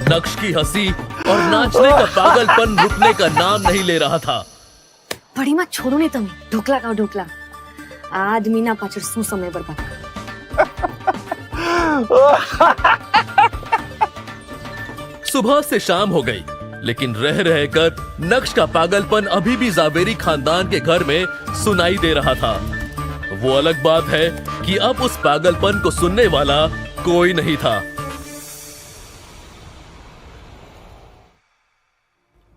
नक्श की हंसी और नाचने का पागलपन रुकने का नाम नहीं ले रहा था। પડીમાં છોડો ને તમે, ઢોકલા ખાઓ ઢોકલા. આ આદમીના પાછળ શું સમય બરબાદ કરો. सुबह से शाम हो गई, लेकिन रह रहकर नक्श का पागलपन अभी भी जावेरी खानदान के घर में सुनाई दे रहा था। वो अलग बात है कि अब उस पागलपन को सुनने वाला कोई नहीं था।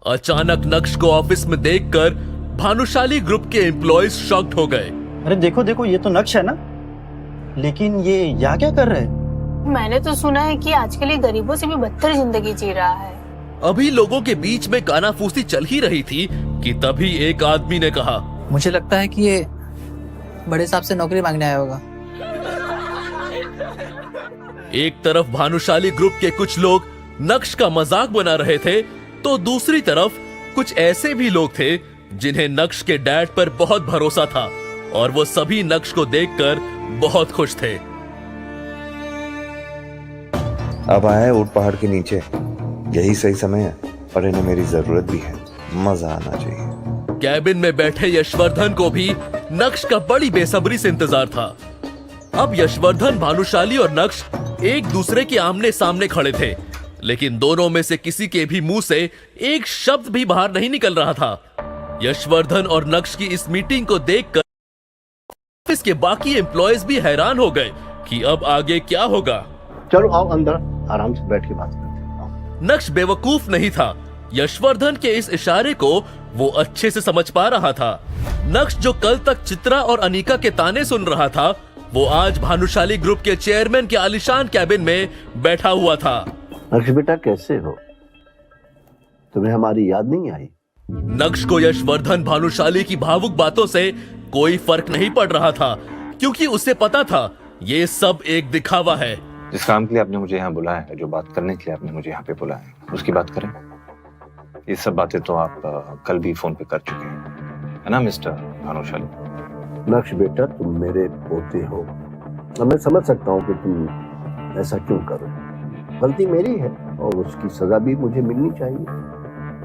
अचानक नक्श को ऑफिस में देखकर भानुशाली ग्रुप के एम्प्लॉयज शॉक्ड हो गए। अरे देखो देखो, ये तो नक्श है ना, लेकिन ये यहाँ क्या कर रहे हैं? मैंने तो सुना है कि आजकल ये गरीबों से भी बदतर जिंदगी जी रहा है। अभी लोगों के बीच में कानाफूसी चल ही रही थी कि तभी एक आदमी ने कहा, मुझे लगता है कि ये बड़े साहब से नौकरी मांगने आया होगा। एक तरफ भानुशाली ग्रुप के कुछ लोग नक्श का मजाक बना रहे थे, तो दूसरी तरफ कुछ ऐसे भी लोग थे जिन्हें नक्श के डैड पर बहुत भरोसा था और वो सभी नक्श को देखकर बहुत खुश थे। अब आया है ऊट पहाड़ के नीचे, यही सही समय है और इन्हें मेरी जरूरत भी है, मजा आना चाहिए। कैबिन में बैठे यशवर्धन को भी नक्श का बड़ी बेसब्री से इंतजार था। अब यशवर्धन, भानुशाली और नक्श एक दूसरे के आमने सामने खड़े थे, लेकिन दोनों में से किसी के भी मुंह से एक शब्द भी बाहर नहीं निकल रहा था। यशवर्धन और नक्श की इस मीटिंग को देखकर ऑफिस के बाकी एम्प्लॉयज भी हैरान हो गए कि अब आगे क्या होगा। चलो आओ अंदर, आराम से बैठ के बात करते हैं। नक्श बेवकूफ नहीं था। यशवर्धन के इस इशारे को वो अच्छे से समझ पा रहा था। नक्श जो कल तक चित्रा और अनीका के ताने सुन रहा था, वो आज भानुशाली ग्रुप के चेयरमैन के आलीशान कैबिन में बैठा हुआ था। नक्श बेटा कैसे हो? तुम्हें हमारी याद नहीं आई? नक्श को यशवर्धन, भानुशाली की भावुक बातों से कोई फर्क नहीं पड़ रहा था, क्योंकि उसे पता था ये सब एक दिखावा है। जिस काम के लिए आपने मुझे यहाँ बुलाया है, जो बात करने के लिए आपने मुझे यहाँ पे बुलाया है, उसकी बात करें। ये सब बातें तो आप कल भी फोन पे कर चुके हैं, है ना मिस्टर भानुशाली? नक्श बेटा, तुम मेरे पोते हो और मैं समझ सकता हूँ कि तुम ऐसा क्यों करो। गलती मेरी है और उसकी सजा भी मुझे मिलनी चाहिए।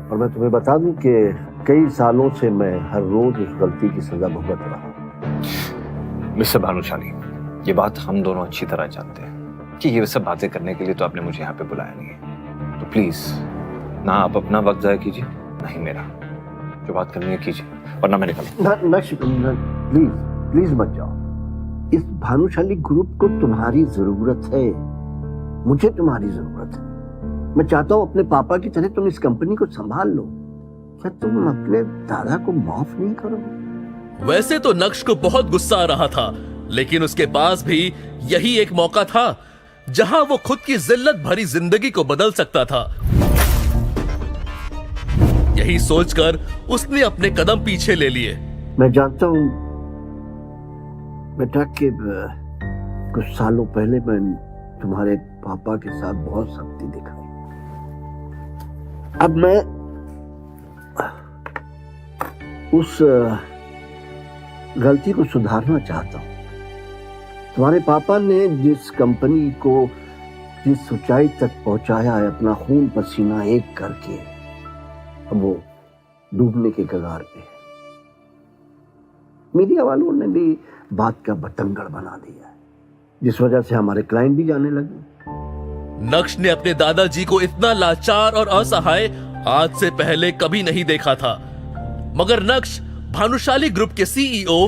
और मैं तुम्हें बता दूं कि कई सालों से मैं हर रोज उस गलती की सजा भुगत रहा हूं। मिस्टर भानुशाली, ये बात हम दोनों अच्छी तरह जानते हैं कि ये सब बातें करने के लिए तो आपने मुझे यहाँ पे बुलाया नहीं है। तो प्लीज ना आप अपना वक्त जाया कीजिए, ना ही मेरा। जो बात करनी है कीजिए, वरना मैं निकलूं। नक्श प्लीज प्लीज मत जाओ। इस भानुशाली ग्रुप को तुम्हारी जरूरत है, मुझे तुम्हारी जरूरत है। मैं चाहता हूं अपने पापा की तरह तुम इस कंपनी को संभाल लो। क्या तुम अपने दादा को माफ नहीं करोगे? वैसे तो नक्श को बहुत गुस्सा आ रहा था, लेकिन उसके पास भी यही एक मौका था जहां वो खुद की जिल्लत भरी जिंदगी को बदल सकता था। यही सोचकर उसने अपने कदम पीछे ले लिए। मैं जानता हूं बेटा कि कुछ सालों पहले मैं तुम्हारे पापा के साथ बहुत सख्ती दिखाई। अब मैं उस गलती को सुधारना चाहता हूं। तुम्हारे पापा ने जिस कंपनी को जिस ऊंचाई तक पहुंचाया है अपना खून पसीना एक करके, अब वो डूबने के कगार पे है। मीडिया वालों ने भी बात का बतंगड़ बना दिया है, जिस वजह से हमारे क्लाइंट भी जाने लगे। नक्श ने अपने दादाजी को इतना लाचार और असहाय आज से पहले कभी नहीं देखा था। मगर नक्श भानुशाली ग्रुप के सीईओ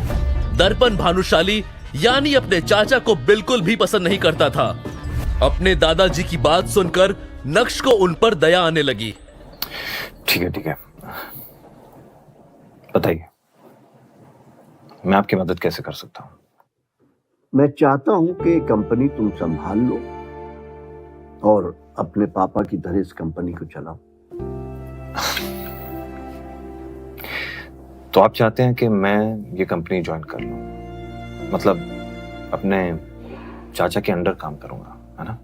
दर्पण भानुशाली यानी अपने चाचा को बिल्कुल भी पसंद नहीं करता था। अपने दादाजी की बात सुनकर नक्श को उन पर दया आने लगी। ठीक है, बताइए मैं आपकी मदद कैसे कर सकता हूँ? मैं चाहता हूं कि कंपनी तुम संभाल लो और अपने पापा की तरह इस कंपनी को चलाओ। तो आप चाहते हैं कि मैं ये कंपनी ज्वाइन कर लूं, मतलब अपने चाचा के अंडर काम करूंगा, है ना?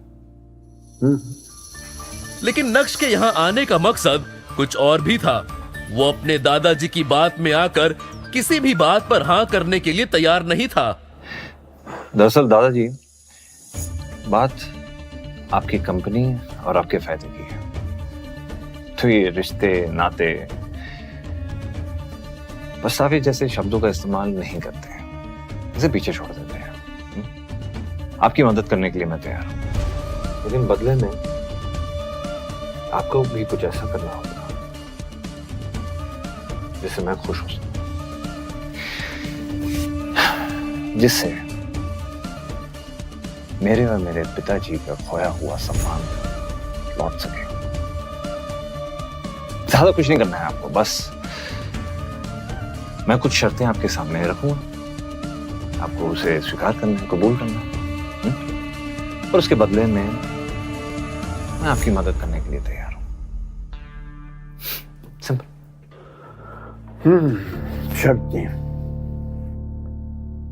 लेकिन नक्श के यहाँ आने का मकसद कुछ और भी था। वो अपने दादाजी की बात में आकर किसी भी बात पर हाँ करने के लिए तैयार नहीं था। दरअसल दादाजी, बात आपकी कंपनी और आपके फायदे की है। तो ये रिश्ते, नाते, पछतावे जैसे शब्दों का इस्तेमाल नहीं करते हैं, इसे पीछे छोड़ देते हैं। आपकी मदद करने के लिए मैं तैयार हूं, लेकिन बदले में आपको भी कुछ ऐसा करना होगा जिससे मैं खुश हो सकूं, जिससे मेरे और मेरे पिताजी का खोया हुआ सम्मान लौट सके। ज्यादा कुछ नहीं करना है आपको, बस मैं कुछ शर्तें आपके सामने रखूंगा, आपको उसे स्वीकार करना है, कबूल करना है, और उसके बदले में मैं आपकी मदद करने के लिए तैयार हूं। सिंपल। शर्तें।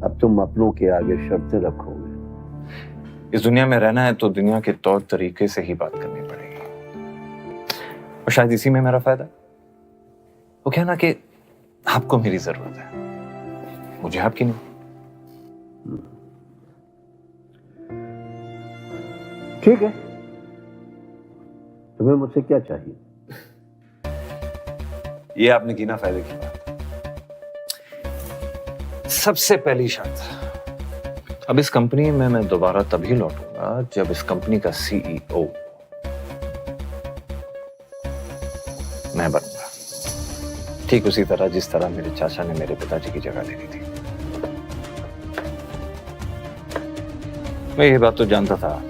अब तुम अपनों के आगे शर्तें रखोगे। इस दुनिया में रहना है तो दुनिया के तौर तरीके से ही बात करनी पड़ेगी, और शायद इसी में मेरा फायदा। वो कहना कि आपको मेरी जरूरत है, मुझे आपकी नहीं। ठीक है, तुम्हें मुझसे क्या चाहिए? ये आपने की ना फायदे की बात। सबसे पहली शर्त, अब इस कंपनी में मैं दोबारा तभी लौटूंगा जब इस कंपनी का सीईओ मैं बनूंगा, ठीक उसी तरह जिस तरह मेरे चाचा ने मेरे पिताजी की जगह ले ली थी। मैं ये बात तो जानता था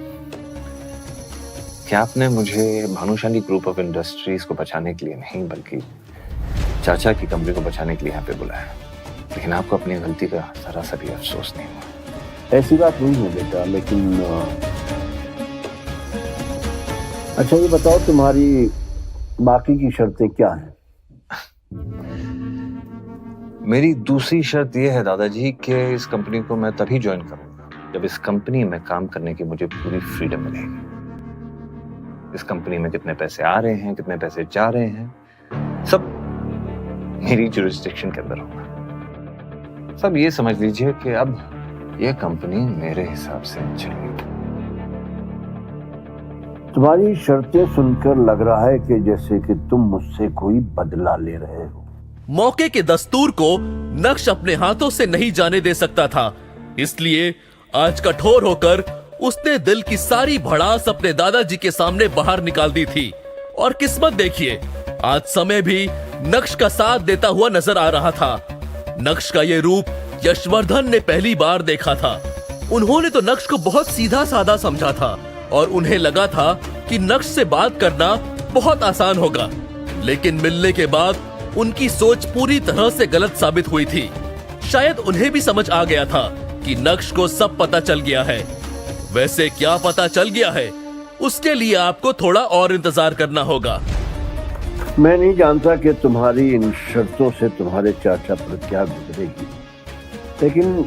कि आपने मुझे भानुशाली ग्रुप ऑफ इंडस्ट्रीज को बचाने के लिए नहीं, बल्कि चाचा की कंपनी को बचाने के लिए यहाँ पे बुलाया, लेकिन आपको अपनी गलती का जरा सा भी अफसोस नहीं हुआ। ऐसी बात नहीं है बेटा, लेकिन अच्छा ये बताओ तुम्हारी बाकी की शर्तें क्या हैं? मेरी दूसरी शर्त यह है दादाजी कि इस कंपनी को मैं तभी ज्वाइन करूंगा जब इस कंपनी में काम करने की मुझे पूरी फ्रीडम मिलेगी। इस कंपनी में कितने पैसे आ रहे हैं, कितने पैसे जा रहे हैं, सब मेरी जुरिस्डिक्शन के अंदर होगा। सब ये समझ लीजिए कि अब यह कंपनी मेरे हिसाब से चलेगी। तुम्हारी शर्तें सुनकर लग रहा है कि जैसे कि तुम मुझसे कोई बदला ले रहे हो। मौके के दस्तूर को नक्श अपने हाथों से नहीं जाने दे सकता था, इसलिए आज कठोर होकर उसने दिल की सारी भड़ास अपने दादाजी के सामने बाहर निकाल दी थी। और किस्मत देखिए, आज समय भी नक्श का साथ देता हुआ नजर आ रहा था। नक्श का ये रूप यशवर्धन ने पहली बार देखा था। उन्होंने तो नक्श को बहुत सीधा साधा समझा था और उन्हें लगा था कि नक्श से बात करना बहुत आसान होगा, लेकिन मिलने के बाद उनकी सोच पूरी तरह से गलत साबित हुई थी। शायद उन्हें भी समझ आ गया था कि नक्श को सब पता चल गया है। वैसे क्या पता चल गया है, उसके लिए आपको थोड़ा और इंतजार करना होगा। मैं नहीं जानता कि तुम्हारी इन शर्तों से तुम्हारे चाचा पर क्या गुजरेगी, लेकिन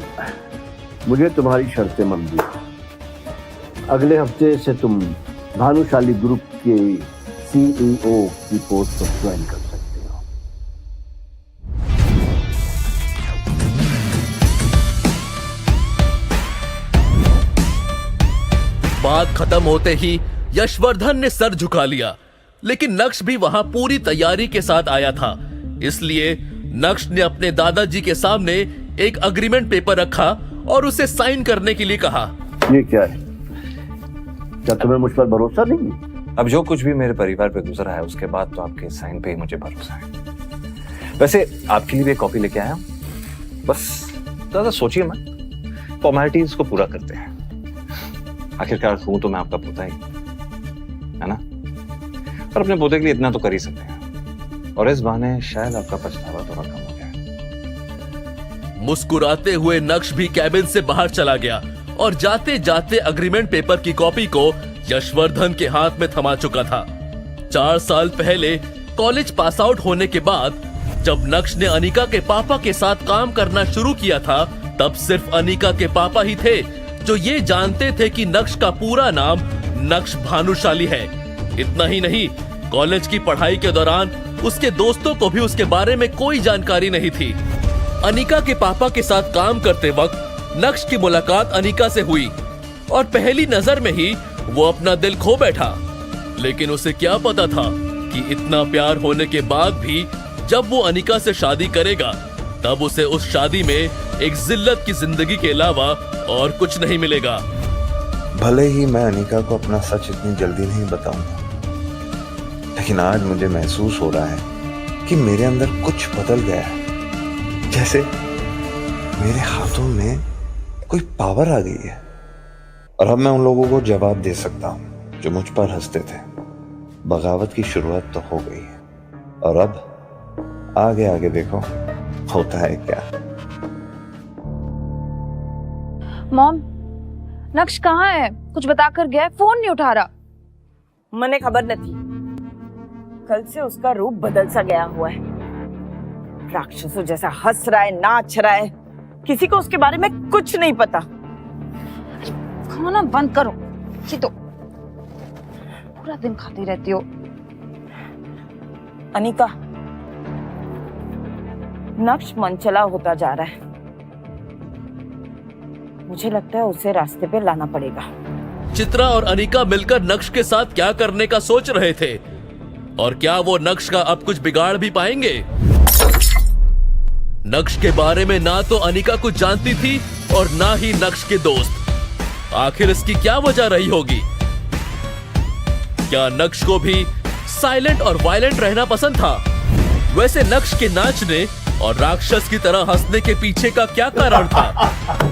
मुझे तुम्हारी शर्तें मंजूर हैं। अगले हफ्ते से तुम भानुशाली ग्रुप के सीईओ की पोस्ट पर ज्वाइन कर सकते हो। बात खत्म होते ही यशवर्धन ने सर झुका लिया, लेकिन नक्श भी वहां पूरी तैयारी के साथ आया था। इसलिए नक्श ने अपने दादाजी के सामने एक अग्रीमेंट पेपर रखा और उसे साइन करने के लिए कहा। ये क्या है? क्या तुम्हें मुझ पर भरोसा नहीं है? अब जो कुछ भी मेरे परिवार पे गुजरा है उसके बाद तो आपके साइन पे ही मुझे भरोसा है। वैसे आपके लिए भी कॉपी लेके आया हूं, बस ज्यादा सोचिए मत, फॉर्मेलिटीज को पूरा करते हैं। आखिरकार हूं तो मैं आपका पोता ही, है ना? और अपने पोते के लिए इतना तो कर ही सकते हैं, और इस बहाने शायद आपका पछतावा थोड़ा कम हो जाए। मुस्कुराते हुए नक्श भी कैबिन से बाहर चला गया और जाते जाते अग्रीमेंट पेपर की कॉपी को यशवर्धन के हाथ में थमा चुका था। 4 साल पहले कॉलेज पास आउट होने के बाद जब नक्श ने अनिका के पापा के साथ काम करना शुरू किया था, तब सिर्फ अनिका के पापा ही थे जो ये जानते थे कि नक्श का पूरा नाम नक्श भानुशाली है। इतना ही नहीं, कॉलेज की पढ़ाई के दौरान उसके दोस्तों को भी उसके बारे में कोई जानकारी नहीं थी। अनिका के पापा के साथ काम करते वक्त नक्श की मुलाकात अनिका से हुई और पहली नजर में ही वो अपना दिल खो बैठा। लेकिन उसे क्या पता था कि इतना प्यार होने के बाद भी जब वो अनिका से शादी करेगा तब उसे उस शादी में एक जिल्लत की जिंदगी के अलावा और कुछ नहीं मिलेगा। भले ही मैं अनिका को अपना सच इतनी जल्दी नहीं बताऊंगा, लेकिन आज मुझे महसूस हो रहा है कि मेरे अंदर कुछ बदल गया है, जैसे मेरे हाथों में कोई पावर आ गई है और अब मैं उन लोगों को जवाब दे सकता हूं जो मुझ पर हंसते थे। बगावत की शुरुआत तो हो गई है और अब आगे आगे देखो होता है क्या। मॉम, नक्श कहाँ है? कुछ बताकर गया है? फोन नहीं उठा रहा। मने खबर नहीं, कल से उसका रूप बदल सा गया हुआ है। राक्षसों जैसा हंस रहा है, नाच रहा है, किसी को उसके बारे में कुछ नहीं पता। खाना बंद करो, ये तो पूरा दिन खाती रहती हो। अनिका, नक्श मनचला होता जा रहा है। मुझे लगता है उसे रास्ते पे लाना पड़ेगा। चित्रा और अनिका मिलकर नक्श के साथ क्या करने का सोच रहे थे और क्या वो नक्श का अब कुछ बिगाड़ भी पाएंगे? नक्श के बारे में ना तो अनिका कुछ जानती थी और ना ही नक्श के दोस्त। आखिर इसकी क्या वजह रही होगी? क्या नक्श को भी साइलेंट और वायलेंट रहना पसंद था? वैसे नक्श के नाचने और राक्षस की तरह हंसने के पीछे का क्या कारण था?